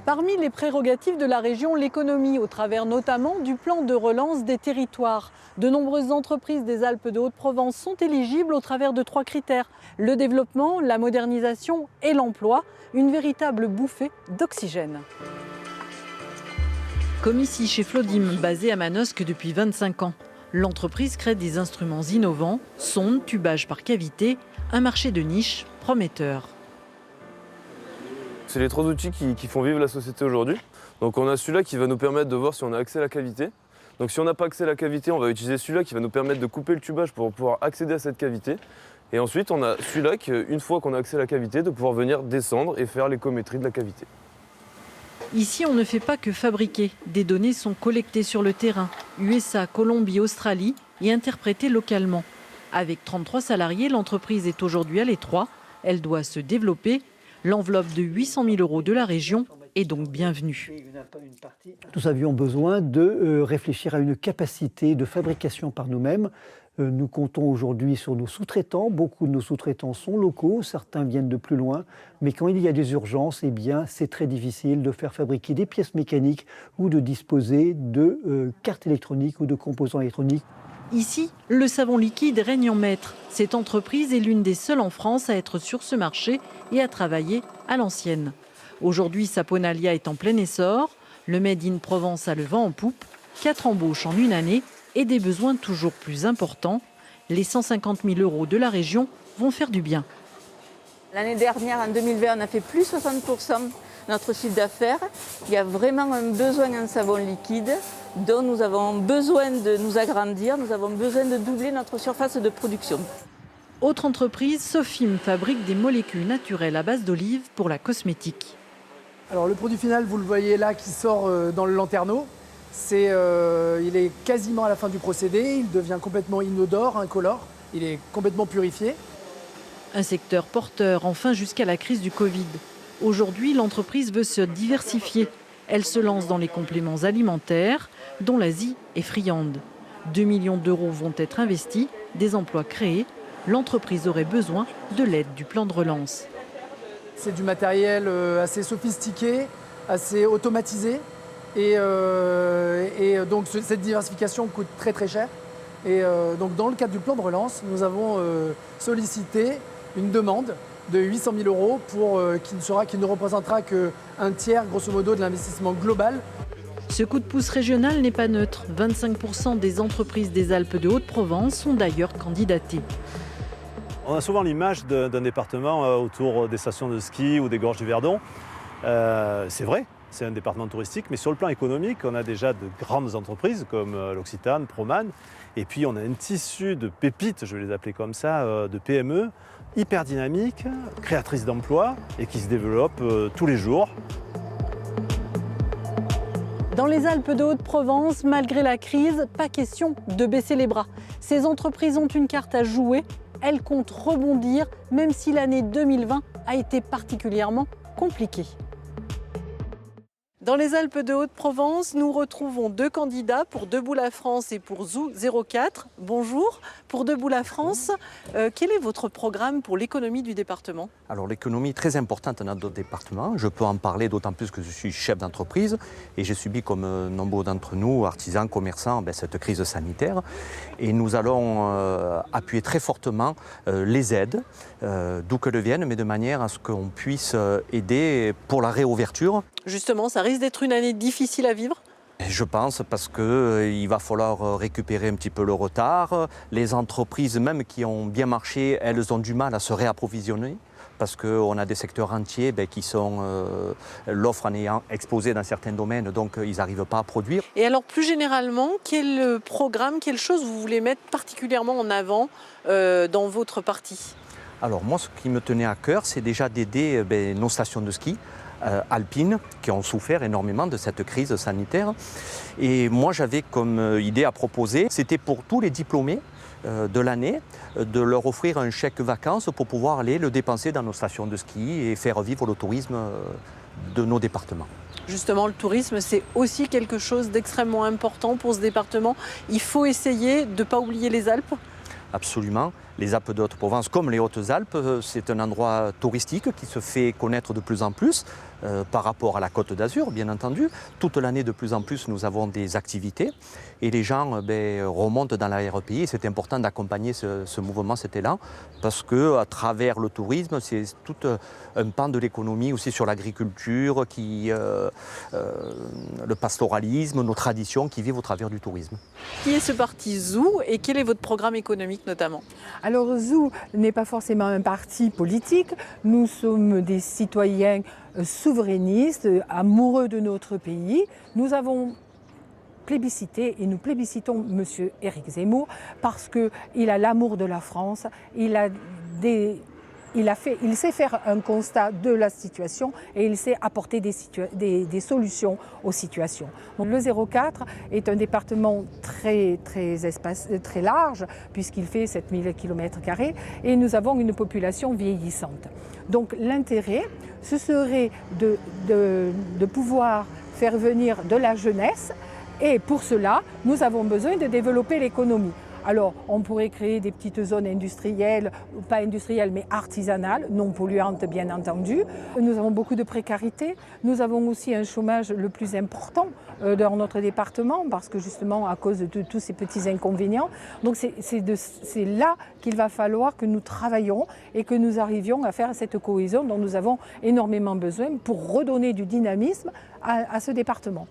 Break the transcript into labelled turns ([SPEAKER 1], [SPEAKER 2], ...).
[SPEAKER 1] Parmi les prérogatives de la région, l'économie, au travers notamment du plan de relance des territoires. De nombreuses entreprises des Alpes de Haute-Provence sont éligibles au travers de 3 critères. Le développement, la modernisation et l'emploi, une véritable bouffée d'oxygène. Comme ici chez Flodim, basé à Manosque depuis 25 ans. L'entreprise crée des instruments innovants, sondes, tubages par cavité, un marché de niche prometteur.
[SPEAKER 2] C'est les 3 outils qui font vivre la société aujourd'hui. Donc on a celui-là qui va nous permettre de voir si on a accès à la cavité. Donc si on n'a pas accès à la cavité, on va utiliser celui-là qui va nous permettre de couper le tubage pour pouvoir accéder à cette cavité. Et ensuite on a celui-là qui, une fois qu'on a accès à la cavité, de pouvoir venir descendre et faire l'écométrie de la cavité.
[SPEAKER 1] Ici, on ne fait pas que fabriquer. Des données sont collectées sur le terrain, USA, Colombie, Australie, et interprétées localement. Avec 33 salariés, l'entreprise est aujourd'hui à l'étroit. Elle doit se développer. L'enveloppe de 800 000 € de la région est donc bienvenue.
[SPEAKER 3] Nous avions besoin de réfléchir à une capacité de fabrication par nous-mêmes. Nous comptons aujourd'hui sur nos sous-traitants. Beaucoup de nos sous-traitants sont locaux, certains viennent de plus loin. Mais quand il y a des urgences, eh bien, c'est très difficile de faire fabriquer des pièces mécaniques ou de disposer de cartes électroniques ou de composants électroniques.
[SPEAKER 1] Ici, le savon liquide règne en maître. Cette entreprise est l'une des seules en France à être sur ce marché et à travailler à l'ancienne. Aujourd'hui, Saponalia est en plein essor. Le Made in Provence a le vent en poupe. 4 embauches en une année et des besoins toujours plus importants. Les 150 000 € de la région vont faire du bien.
[SPEAKER 4] L'année dernière, en 2020, on a fait plus 60% de notre chiffre d'affaires. Il y a vraiment un besoin en savon liquide dont nous avons besoin de nous agrandir. Nous avons besoin de doubler notre surface de production.
[SPEAKER 1] Autre entreprise, Sofim fabrique des molécules naturelles à base d'olive pour la cosmétique.
[SPEAKER 5] Alors le produit final, vous le voyez là, qui sort dans le lanterneau. Il est quasiment à la fin du procédé. Il devient complètement inodore, incolore. Il est complètement purifié.
[SPEAKER 1] Un secteur porteur, enfin jusqu'à la crise du Covid. Aujourd'hui, l'entreprise veut se diversifier. Elle se lance dans les compléments alimentaires, dont l'Asie est friande. 2 millions d'euros vont être investis, des emplois créés. L'entreprise aurait besoin de l'aide du plan de relance.
[SPEAKER 5] C'est du matériel assez sophistiqué, assez automatisé. Et donc cette diversification coûte très très cher. Et donc dans le cadre du plan de relance, nous avons sollicité une demande de 800 000 € qui ne représentera qu'un tiers, grosso modo, de l'investissement global.
[SPEAKER 1] Ce coup de pouce régional n'est pas neutre. 25% des entreprises des Alpes de Haute-Provence sont d'ailleurs candidatées.
[SPEAKER 6] On a souvent l'image d'un département autour des stations de ski ou des gorges du Verdon. C'est vrai, c'est un département touristique, mais sur le plan économique, on a déjà de grandes entreprises comme l'Occitane, Proman, et puis on a un tissu de pépites, je vais les appeler comme ça, de PME, hyper dynamiques, créatrices d'emplois et qui se développent tous les jours.
[SPEAKER 1] Dans les Alpes de Haute-Provence, malgré la crise, pas question de baisser les bras. Ces entreprises ont une carte à jouer. Elles comptent rebondir, même si l'année 2020 a été particulièrement compliquée. Dans les Alpes de Haute-Provence, nous retrouvons 2 candidats pour Debout la France et pour Zoo 04. Bonjour. Pour Debout la France, quel est votre programme pour l'économie du département?
[SPEAKER 7] Alors l'économie est très importante dans notre département. Je peux en parler d'autant plus que je suis chef d'entreprise et j'ai subi comme nombre d'entre nous, artisans, commerçants, cette crise sanitaire. Et nous allons appuyer très fortement les aides, d'où qu'elles viennent, mais de manière à ce qu'on puisse aider pour la réouverture.
[SPEAKER 1] Justement, ça risque d'être une année difficile à vivre?
[SPEAKER 7] Je pense parce qu'il va falloir récupérer un petit peu le retard. Les entreprises, même qui ont bien marché, elles ont du mal à se réapprovisionner parce qu'on a des secteurs entiers qui sont l'offre en ayant explosé dans certains domaines, donc ils n'arrivent pas à produire.
[SPEAKER 1] Et alors plus généralement, quel programme, quelle chose vous voulez mettre particulièrement en avant dans votre parti?
[SPEAKER 7] Alors moi, ce qui me tenait à cœur, c'est déjà d'aider nos stations de ski alpines qui ont souffert énormément de cette crise sanitaire. Et moi, j'avais comme idée à proposer, c'était pour tous les diplômés de l'année, de leur offrir un chèque vacances pour pouvoir aller le dépenser dans nos stations de ski et faire vivre le tourisme de nos départements.
[SPEAKER 1] Justement, le tourisme, c'est aussi quelque chose d'extrêmement important pour ce département. Il faut essayer de ne pas oublier les Alpes.
[SPEAKER 7] Absolument. les Alpes de Haute-Provence comme les Hautes-Alpes, c'est un endroit touristique qui se fait connaître de plus en plus par rapport à la Côte d'Azur, bien entendu. Toute l'année, de plus en plus, nous avons des activités et les gens remontent dans l'arrière-pays. C'est important d'accompagner ce mouvement, cet élan, parce qu'à travers le tourisme, c'est tout un pan de l'économie aussi sur l'agriculture, le pastoralisme, nos traditions qui vivent au travers du tourisme.
[SPEAKER 1] Qui est ce parti Zou et quel est votre programme économique notamment?
[SPEAKER 8] Alors Zou n'est pas forcément un parti politique, nous sommes des citoyens souverainistes, amoureux de notre pays. Nous avons plébiscité et nous plébiscitons M. Éric Zemmour parce qu'il a l'amour de la France, il sait faire un constat de la situation et il sait apporter des solutions aux situations. Donc, le 04 est un département très large puisqu'il fait 7000 km² et nous avons une population vieillissante. Donc l'intérêt, ce serait de pouvoir faire venir de la jeunesse et pour cela, nous avons besoin de développer l'économie. Alors, on pourrait créer des petites zones industrielles, pas industrielles mais artisanales, non polluantes bien entendu. Nous avons beaucoup de précarité. Nous avons aussi un chômage le plus important dans notre département parce que justement à cause de tous ces petits inconvénients. Donc c'est là qu'il va falloir que nous travaillions et que nous arrivions à faire cette cohésion dont nous avons énormément besoin pour redonner du dynamisme à ce département.